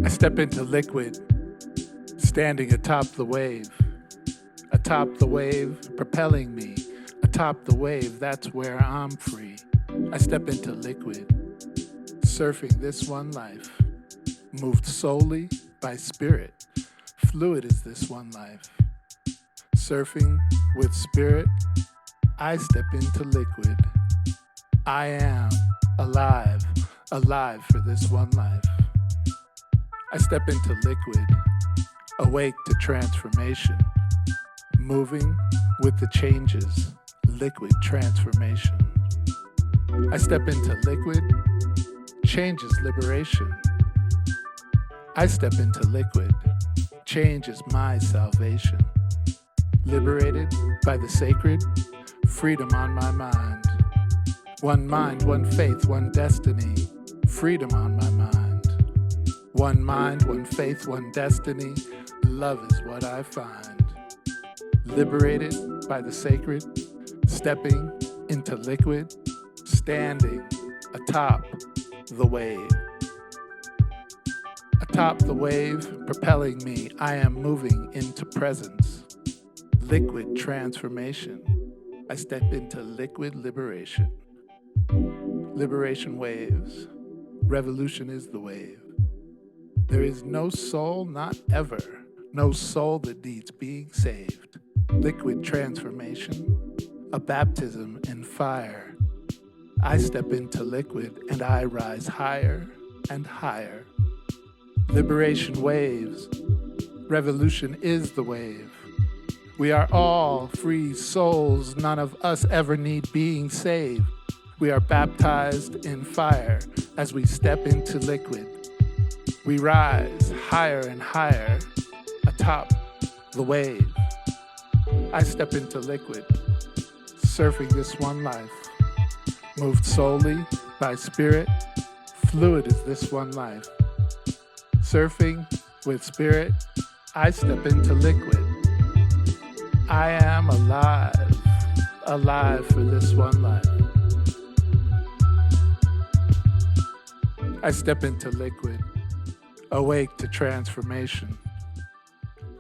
I step into liquid, standing atop the wave. Atop the wave, propelling me. Atop the wave, that's where I'm free. I step into liquid, surfing this one life. Moved solely by spirit. Fluid is this one life. Surfing with spirit, I step into liquid. I am alive, alive for this one life. I step into liquid, awake to transformation. Moving with the changes, liquid transformation. I step into liquid, changes liberation. I step into liquid, change is my salvation. Liberated by the sacred, freedom on my mind. One mind, one faith, one destiny, freedom on my mind. One mind, one faith, one destiny, love is what I find. Liberated by the sacred, stepping into liquid, standing atop the wave. Atop the wave, propelling me, I am moving into presence. Liquid transformation. I step into liquid liberation. Liberation waves. Revolution is the wave. There is no soul, not ever, no soul that needs being saved. Liquid transformation, a baptism in fire. I step into liquid and I rise higher and higher. Liberation waves. Revolution is the wave. We are all free souls. None of us ever need being saved. We are baptized in fire as we step into liquid. We rise higher and higher atop the wave. I step into liquid, surfing this one life. Moved solely by spirit, fluid is this one life. Surfing with spirit, I step into liquid. I am alive, alive for this one life. I step into liquid, awake to transformation.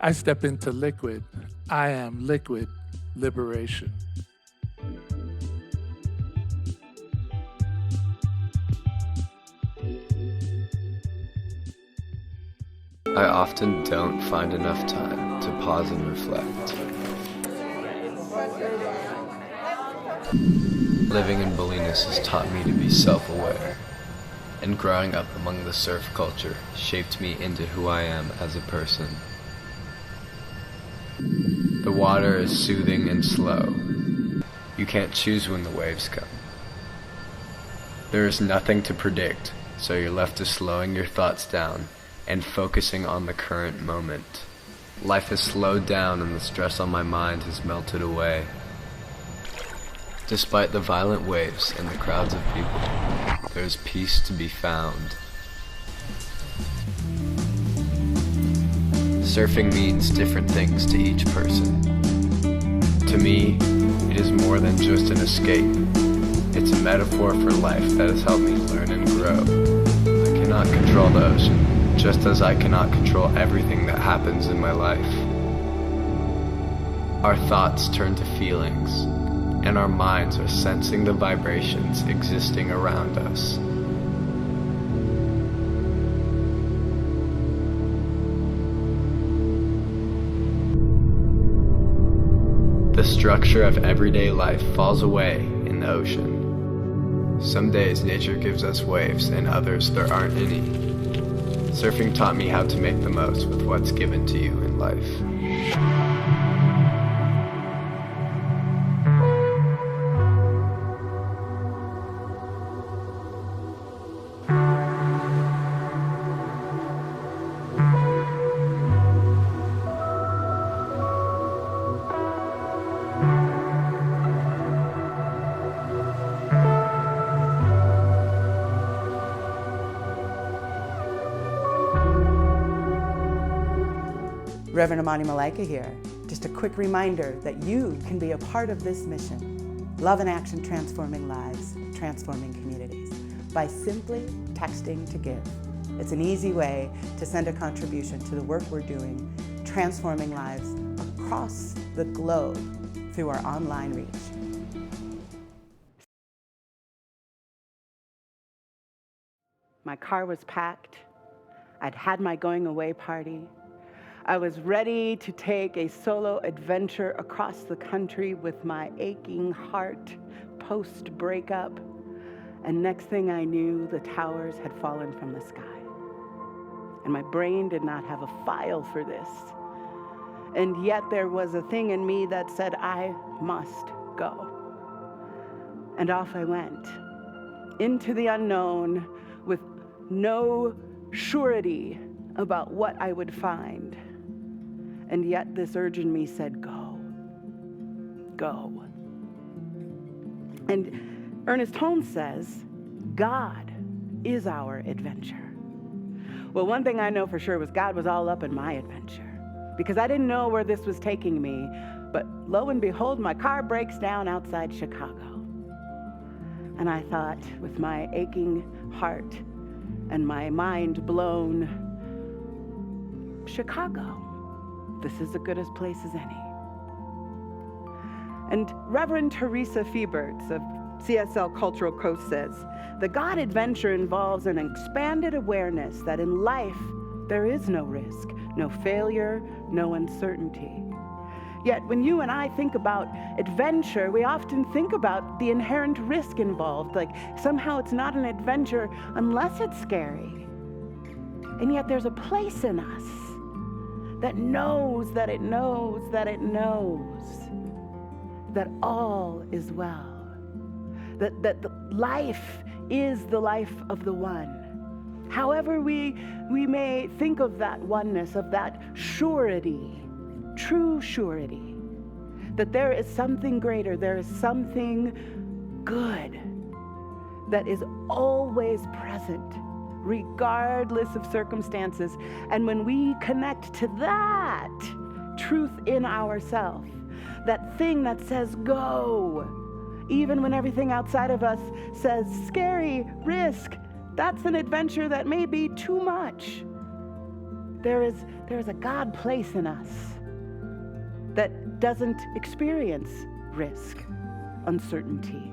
I step into liquid, I am liquid liberation. I often don't find enough time to pause and reflect. Living in bulliness has taught me to be self-aware, and growing up among the surf culture shaped me into who I am as a person. The water is soothing and slow. You can't choose when the waves come. There is nothing to predict, so you're left to slowing your thoughts down and focusing on the current moment. Life has slowed down and the stress on my mind has melted away. Despite the violent waves and the crowds of people, there's peace to be found. Surfing means different things to each person. To me, it is more than just an escape. It's a metaphor for life that has helped me learn and grow. I cannot control the ocean, just as I cannot control everything that happens in my life. Our thoughts turn to feelings, and our minds are sensing the vibrations existing around us. The structure of everyday life falls away in the ocean. Some days nature gives us waves, and others there aren't any. Surfing taught me how to make the most with what's given to you in life. Reverend Amani Malaika here. Just a quick reminder that you can be a part of this mission. Love in action, transforming lives, transforming communities, by simply texting to give. It's an easy way to send a contribution to the work we're doing, transforming lives across the globe through our online reach. My car was packed. I'd had my going away party. I was ready to take a solo adventure across the country with my aching heart post-breakup. And next thing I knew, the towers had fallen from the sky. And my brain did not have a file for this. And yet there was a thing in me that said, I must go. And off I went, into the unknown with no surety about what I would find. And yet this urge in me said, go, go. And Ernest Holmes says, God is our adventure. Well, one thing I know for sure was God was all up in my adventure, because I didn't know where this was taking me, but lo and behold, my car breaks down outside Chicago. And I thought, with my aching heart and my mind blown, Chicago, this is as good a place as any. And Reverend Teresa Fieberts of CSL Cultural Coast says, the God adventure involves an expanded awareness that in life there is no risk, no failure, no uncertainty. Yet when you and I think about adventure, we often think about the inherent risk involved, like somehow it's not an adventure unless it's scary. And yet there's a place in us that knows that it knows that it knows that all is well. That the life is the life of the one. However we may think of that oneness, of that surety, true surety, that there is something greater, there is something good that is always present, regardless of circumstances. And when we connect to that truth in ourselves, that thing that says go, even when everything outside of us says scary, risk, that's an adventure that may be too much. There is a God place in us that doesn't experience risk, uncertainty.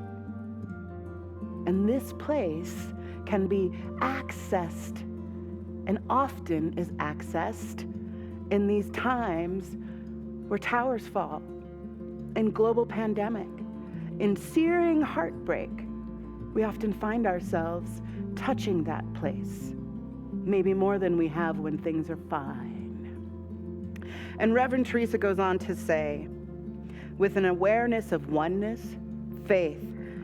And this place can be accessed, and often is accessed in these times where towers fall, in global pandemic, in searing heartbreak. We often find ourselves touching that place, maybe more than we have when things are fine. And Reverend Teresa goes on to say, with an awareness of oneness, faith,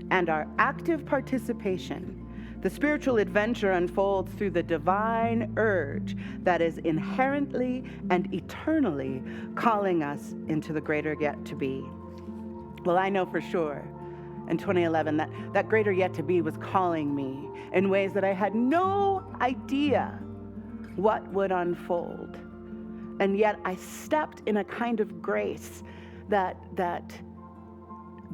and our active participation, the spiritual adventure unfolds through the divine urge that is inherently and eternally calling us into the greater yet to be. Well, I know for sure in 2011 that greater yet to be was calling me in ways that I had no idea what would unfold. And yet I stepped in a kind of grace that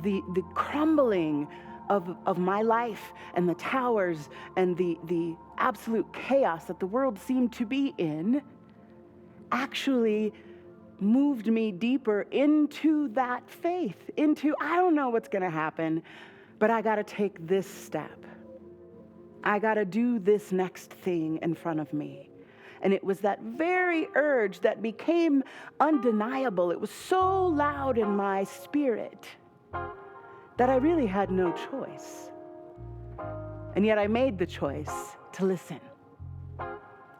the crumbling of my life and the towers and the absolute chaos that the world seemed to be in actually moved me deeper into that faith, into, I don't know what's going to happen, but I got to take this step. I got to do this next thing in front of me. And it was that very urge that became undeniable. It was so loud in my spirit that I really had no choice. And yet I made the choice to listen.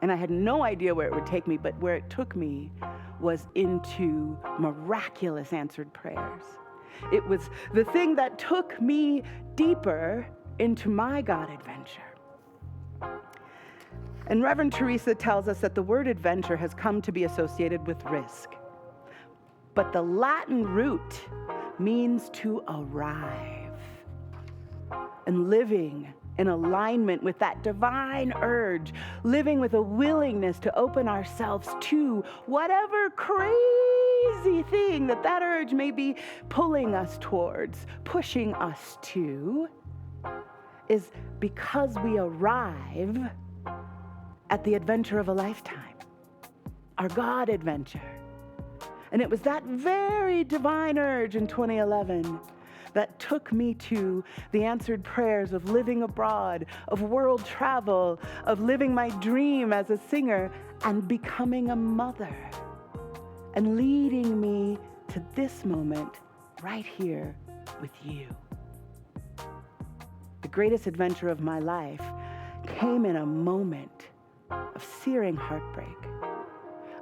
And I had no idea where it would take me, but where it took me was into miraculous answered prayers. It was the thing that took me deeper into my God adventure. And Reverend Teresa tells us that the word adventure has come to be associated with risk. But the Latin root means to arrive. And living in alignment with that divine urge, living with a willingness to open ourselves to whatever crazy thing that urge may be pulling us towards, pushing us to, is because we arrive, at the adventure of a lifetime, our God adventure. And it was that very divine urge in 2011 that took me to the answered prayers of living abroad, of world travel, of living my dream as a singer, and becoming a mother, and leading me to this moment right here with you. The greatest adventure of my life came in a moment of searing heartbreak,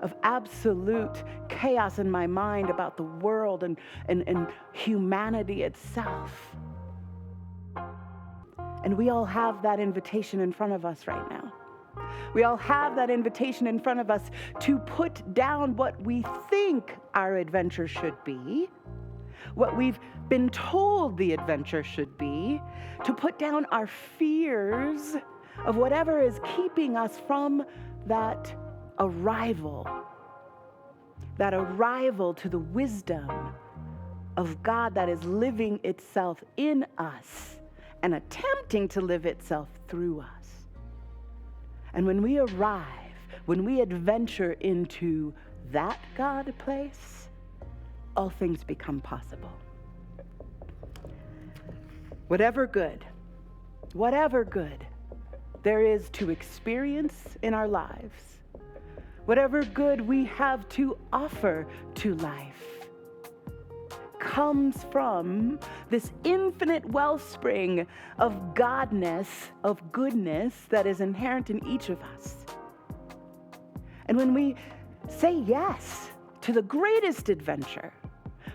of absolute chaos in my mind about the world and humanity itself. And we all have that invitation in front of us right now. We all have that invitation in front of us to put down what we think our adventure should be, what we've been told the adventure should be, to put down our fears of whatever is keeping us from that arrival to the wisdom of God that is living itself in us and attempting to live itself through us. And when we arrive, when we adventure into that God place, all things become possible. Whatever good there is to experience in our lives, whatever good we have to offer to life, comes from this infinite wellspring of godness, of goodness that is inherent in each of us. And when we say yes to the greatest adventure,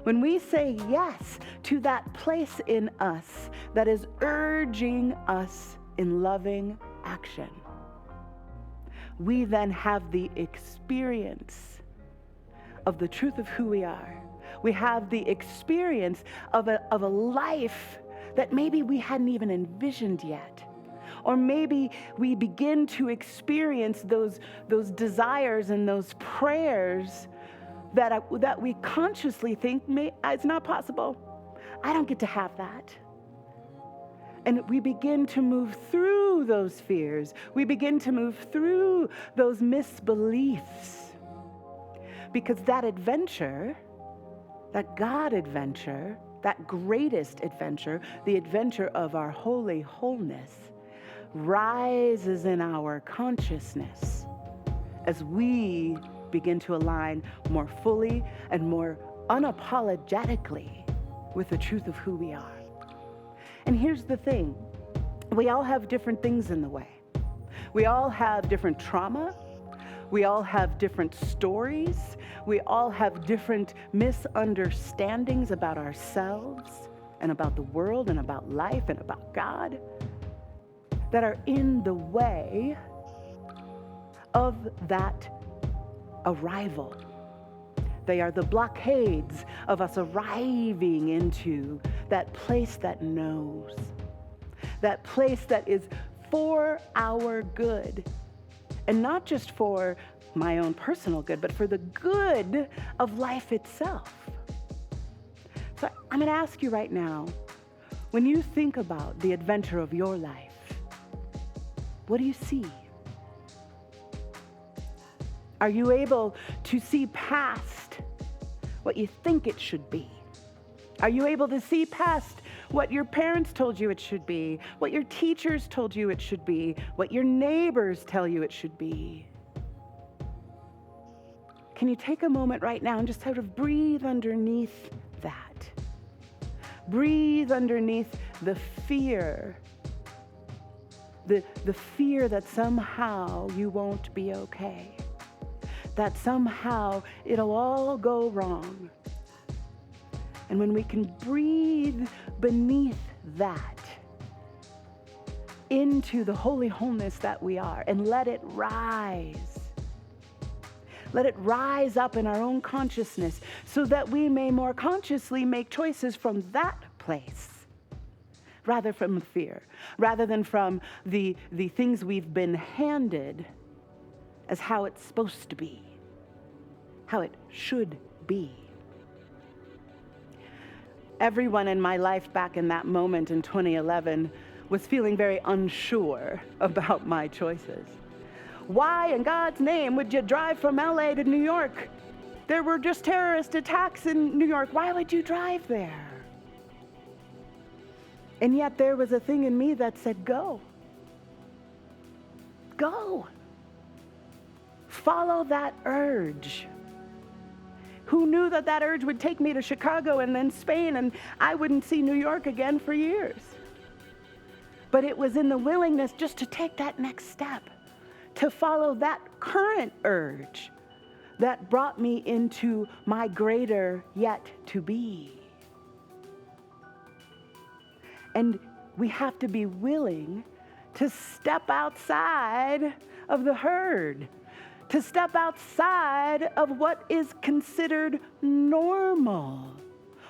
when we say yes to that place in us that is urging us in loving action, we then have the experience of the truth of who we are. We have the experience of a life that maybe we hadn't even envisioned yet. Or maybe we begin to experience those desires and those prayers that we consciously think it's not possible. I don't get to have that. And we begin to move through those fears. We begin to move through those misbeliefs. Because that adventure, that God adventure, that greatest adventure, the adventure of our holy wholeness, rises in our consciousness as we begin to align more fully and more unapologetically with the truth of who we are. And here's the thing, we all have different things in the way. We all have different trauma. We all have different stories. We all have different misunderstandings about ourselves and about the world and about life and about God that are in the way of that arrival. They are the blockades of us arriving into that place that knows, that place that is for our good, and not just for my own personal good, but for the good of life itself. So I'm going to ask you right now, when you think about the adventure of your life, what do you see? Are you able to see past what you think it should be? Are you able to see past what your parents told you it should be, what your teachers told you it should be, what your neighbors tell you it should be? Can you take a moment right now and just sort of breathe underneath that? Breathe underneath the fear, the fear that somehow you won't be okay, that somehow it'll all go wrong. And when we can breathe beneath that into the holy wholeness that we are and let it rise up in our own consciousness so that we may more consciously make choices from that place rather from the fear, rather than from the things we've been handed as how it's supposed to be, how it should be. Everyone in my life back in that moment in 2011 was feeling very unsure about my choices. Why in God's name would you drive from LA to New York? There were just terrorist attacks in New York. Why would you drive there? And yet there was a thing in me that said, go. Go. Follow that urge. Who knew that that urge would take me to Chicago and then Spain, and I wouldn't see New York again for years? But it was in the willingness just to take that next step, to follow that current urge that brought me into my greater yet to be. And we have to be willing to step outside of the herd, to step outside of what is considered normal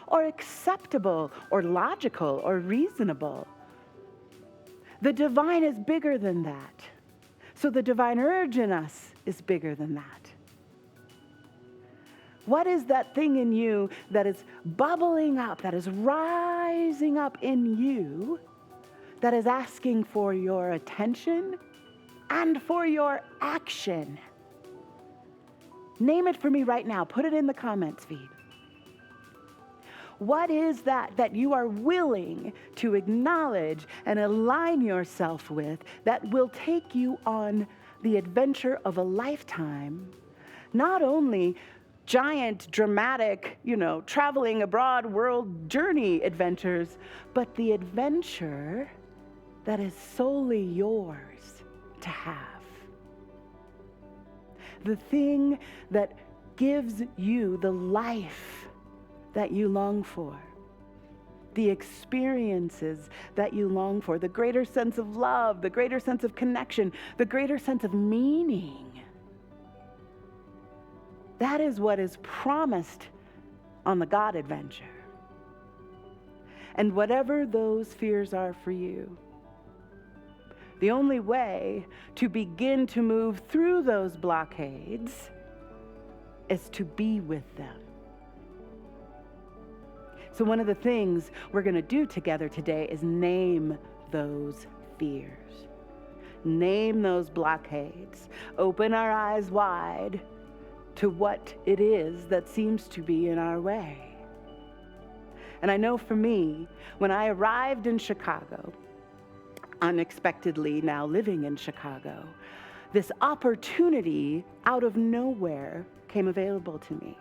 or acceptable or logical or reasonable. The divine is bigger than that. So the divine urge in us is bigger than that. What is that thing in you that is bubbling up, that is rising up in you, that is asking for your attention and for your action? Name it for me right now. Put it in the comments feed. What is that you are willing to acknowledge and align yourself with that will take you on the adventure of a lifetime? Not only giant, dramatic, traveling abroad world journey adventures, but the adventure that is solely yours to have. The thing that gives you the life that you long for, the experiences that you long for, the greater sense of love, the greater sense of connection, the greater sense of meaning. That is what is promised on the God adventure. And whatever those fears are for you, the only way to begin to move through those blockades is to be with them. So one of the things we're going to do together today is name those fears. Name those blockades. Open our eyes wide to what it is that seems to be in our way. And I know for me, when I arrived in Chicago, unexpectedly now living in Chicago, this opportunity out of nowhere came available to me.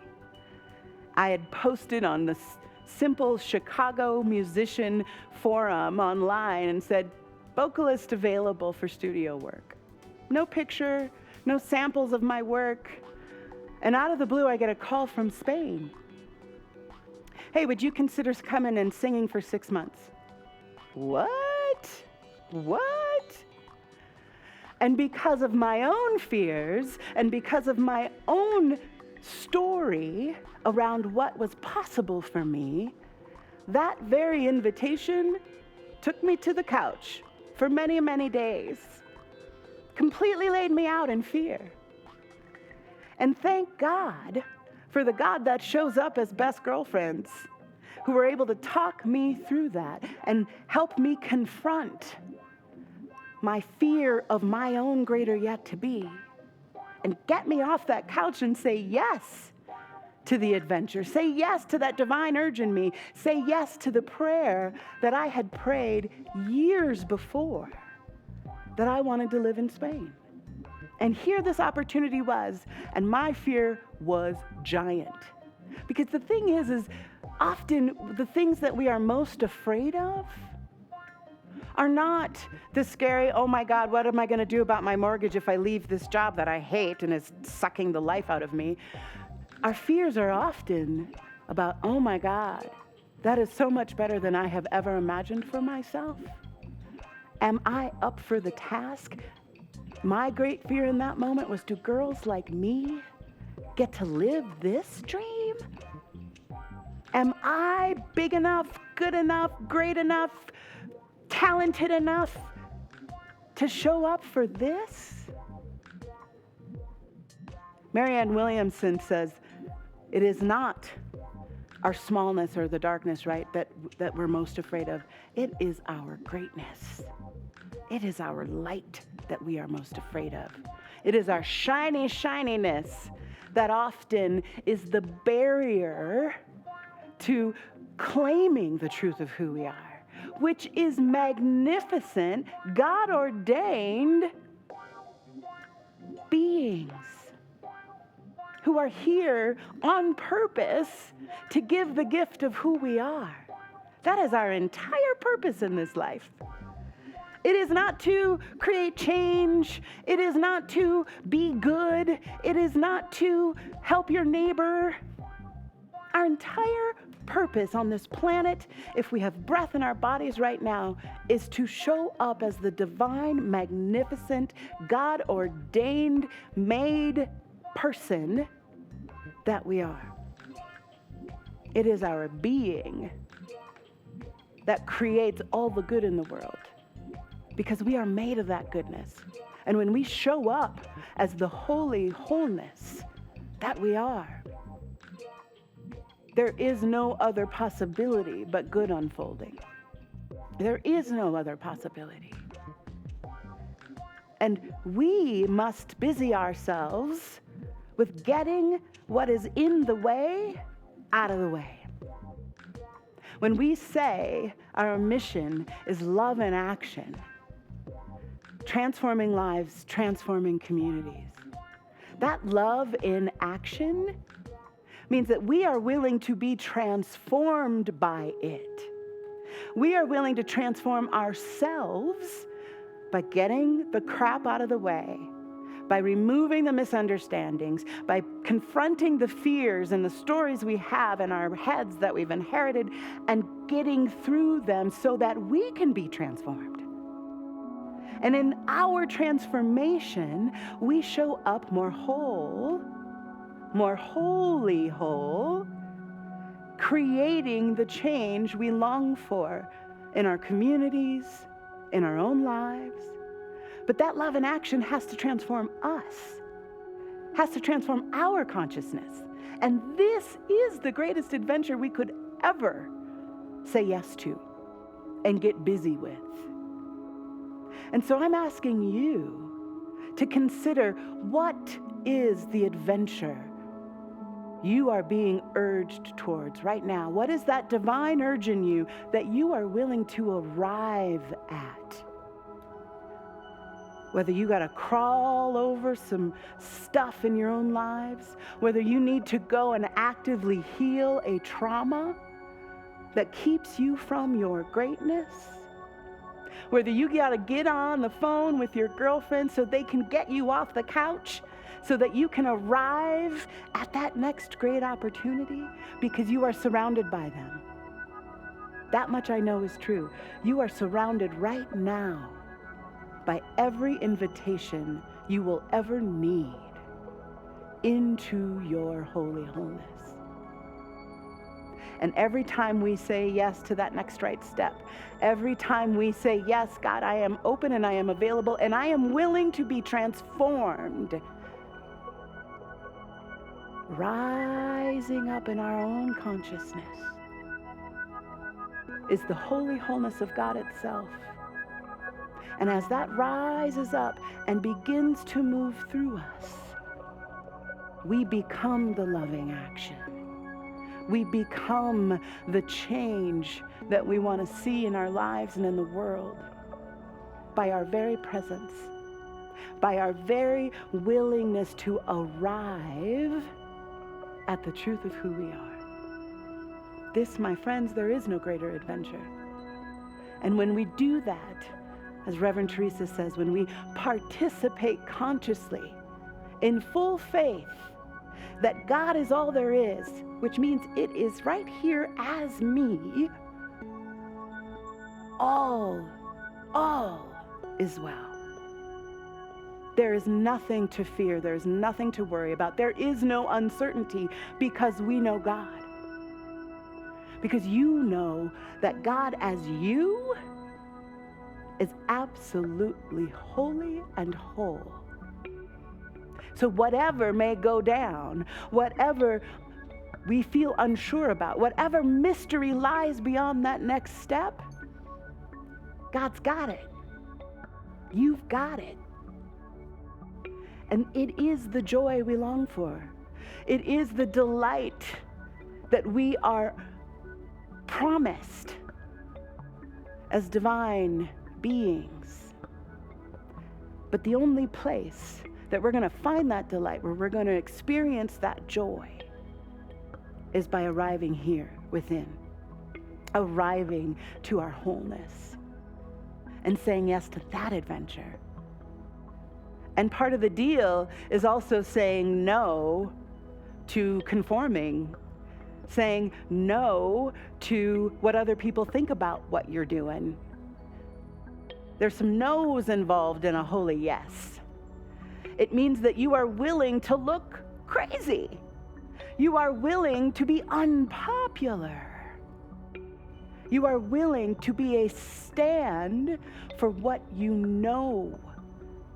I had posted on the simple Chicago musician forum online and said, vocalist available for studio work. No picture, no samples of my work. And out of the blue, I get a call from Spain. Hey, would you consider coming and singing for 6 months? What? And because of my own fears and because of my own story around what was possible for me, that very invitation took me to the couch for many, many days, completely laid me out in fear. And thank God for the God that shows up as best girlfriends who were able to talk me through that and help me confront my fear of my own greater yet to be and get me off that couch and say yes to the adventure, say yes to that divine urge in me, say yes to the prayer that I had prayed years before that I wanted to live in Spain. And here this opportunity was, and my fear was giant. Because the thing is often the things that we are most afraid of are not the scary, oh my God, what am I going to do about my mortgage if I leave this job that I hate and is sucking the life out of me? Our fears are often about, oh my God, that is so much better than I have ever imagined for myself. Am I up for the task? My great fear in that moment was, do girls like me get to live this dream? Am I big enough, good enough, great enough, talented enough to show up for this? Marianne Williamson says, it is not our smallness or the darkness, right, that we're most afraid of. It is our greatness. It is our light that we are most afraid of. It is our shininess that often is the barrier to claiming the truth of who we are, which is magnificent, God-ordained beings who are here on purpose to give the gift of who we are. That is our entire purpose in this life. It is not to create change. It is not to be good. It is not to help your neighbor. Our entire purpose on this planet, if we have breath in our bodies right now, is to show up as the divine, magnificent, God-ordained, made person that we are. It is our being that creates all the good in the world, because we are made of that goodness. And when we show up as the holy wholeness that we are, there is no other possibility but good unfolding. There is no other possibility. And we must busy ourselves with getting what is in the way out of the way. When we say our mission is love in action, transforming lives, transforming communities, that love in action means that we are willing to be transformed by it. We are willing to transform ourselves by getting the crap out of the way, by removing the misunderstandings, by confronting the fears and the stories we have in our heads that we've inherited, and getting through them so that we can be transformed. And in our transformation, we show up more whole, more wholly whole, creating the change we long for in our communities, in our own lives. But that love in action has to transform us, has to transform our consciousness. And this is the greatest adventure we could ever say yes to and get busy with. And so I'm asking you to consider, what is the adventure you are being urged towards right now? What is that divine urge in you that you are willing to arrive at? Whether you got to crawl over some stuff in your own lives, whether you need to go and actively heal a trauma that keeps you from your greatness, whether you got to get on the phone with your girlfriend so they can get you off the couch so that you can arrive at that next great opportunity because you are surrounded by them. That much I know is true. You are surrounded right now by every invitation you will ever need into your holy wholeness. And every time we say yes to that next right step, every time we say, yes, God, I am open and I am available and I am willing to be transformed, rising up in our own consciousness is the holy wholeness of God itself. And as that rises up and begins to move through us, we become the loving action. We become the change that we want to see in our lives and in the world by our very presence, by our very willingness to arrive at the truth of who we are. This, my friends, there is no greater adventure. And when we do that, as Reverend Teresa says, when we participate consciously in full faith that God is all there is, which means it is right here as me, all is well. There is nothing to fear. There is nothing to worry about. There is no uncertainty because we know God. Because you know that God as you is absolutely holy and whole. So whatever may go down, whatever we feel unsure about, whatever mystery lies beyond that next step, God's got it. You've got it. And it is the joy we long for. It is the delight that we are promised as divine beings. But the only place that we're going to find that delight, where we're going to experience that joy, is by arriving here within, arriving to our wholeness, and saying yes to that adventure. And part of the deal is also saying no to conforming, saying no to what other people think about what you're doing. There's some no's involved in a holy yes. It means that you are willing to look crazy. You are willing to be unpopular. You are willing to be a stand for what you know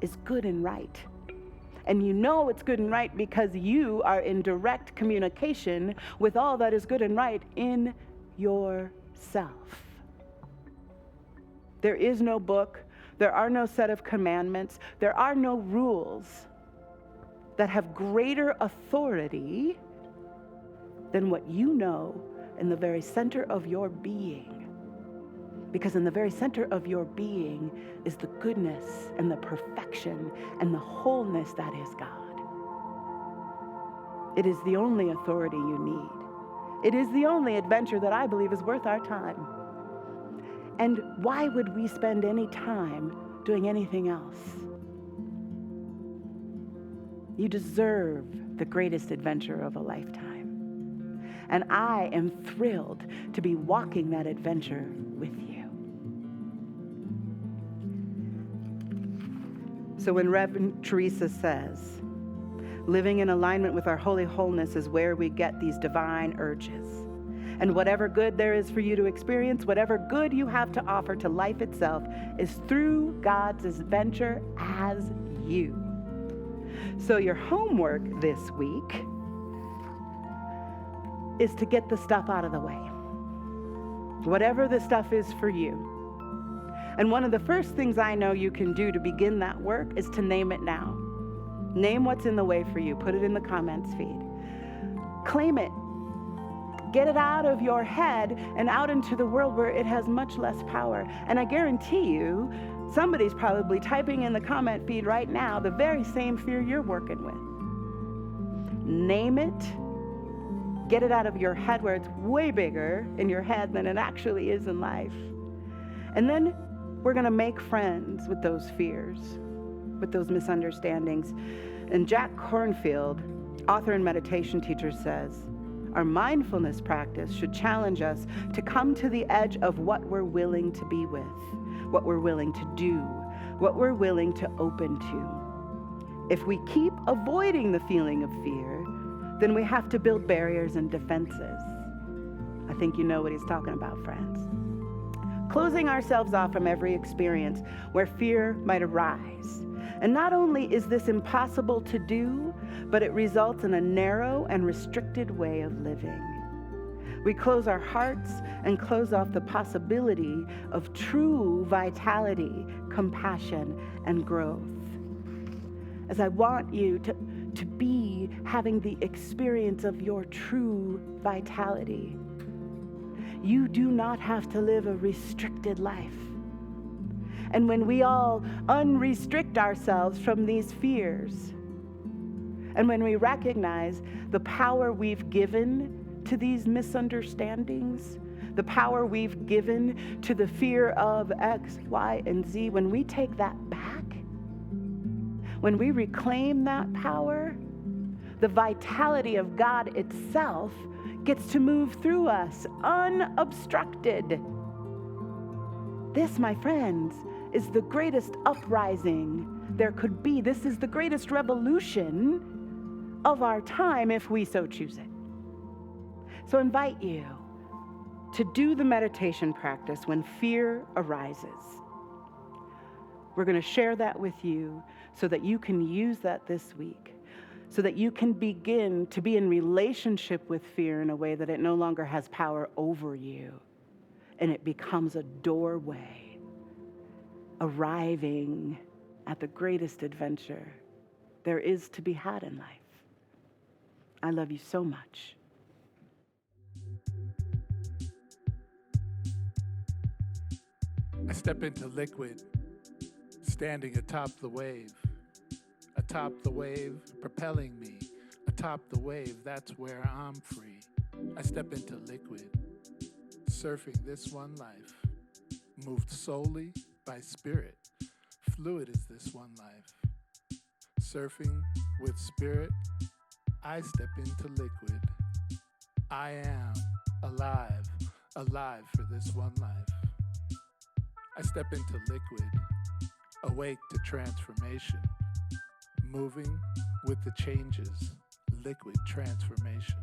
is good and right. And you know it's good and right because you are in direct communication with all that is good and right in yourself. There is no book, there are no set of commandments, there are no rules that have greater authority than what you know in the very center of your being. Because in the very center of your being is the goodness and the perfection and the wholeness that is God. It is the only authority you need. It is the only adventure that I believe is worth our time. And why would we spend any time doing anything else? You deserve the greatest adventure of a lifetime. And I am thrilled to be walking that adventure with you. So when Reverend Teresa says, living in alignment with our holy wholeness is where we get these divine urges. And whatever good there is for you to experience, whatever good you have to offer to life itself, is through God's adventure as you. So your homework this week is to get the stuff out of the way. Whatever the stuff is for you. And one of the first things I know you can do to begin that work is to name it now. Name what's in the way for you. Put it in the comments feed. Claim it. Get it out of your head and out into the world where it has much less power. And I guarantee you, somebody's probably typing in the comment feed right now the very same fear you're working with. Name it. Get it out of your head where it's way bigger in your head than it actually is in life. And then we're going to make friends with those fears, with those misunderstandings. And Jack Kornfield, author and meditation teacher, says, our mindfulness practice should challenge us to come to the edge of what we're willing to be with, what we're willing to do, what we're willing to open to. If we keep avoiding the feeling of fear, then we have to build barriers and defenses. I think you know what he's talking about, friends. Closing ourselves off from every experience where fear might arise. And not only is this impossible to do, but it results in a narrow and restricted way of living. We close our hearts and close off the possibility of true vitality, compassion, and growth. As I want you to be having the experience of your true vitality, you do not have to live a restricted life. And when we all unrestrict ourselves from these fears, and when we recognize the power we've given to these misunderstandings, the power we've given to the fear of X, Y, and Z, when we take that back, when we reclaim that power, the vitality of God itself gets to move through us unobstructed. This, my friends, is the greatest uprising there could be. This is the greatest revolution of our time if we so choose it. So I invite you to do the meditation practice when fear arises. We're going to share that with you so that you can use that this week, so that you can begin to be in relationship with fear in a way that it no longer has power over you, and it becomes a doorway, arriving at the greatest adventure there is to be had in life. I love you so much. I step into liquid, standing atop the wave. Atop the wave, propelling me. Atop the wave, that's where I'm free. I step into liquid, surfing this one life. Moved solely by spirit. Fluid is this one life. Surfing with spirit, I step into liquid. I am alive, alive for this one life. I step into liquid, awake to transformation, moving with the changes, liquid transformation.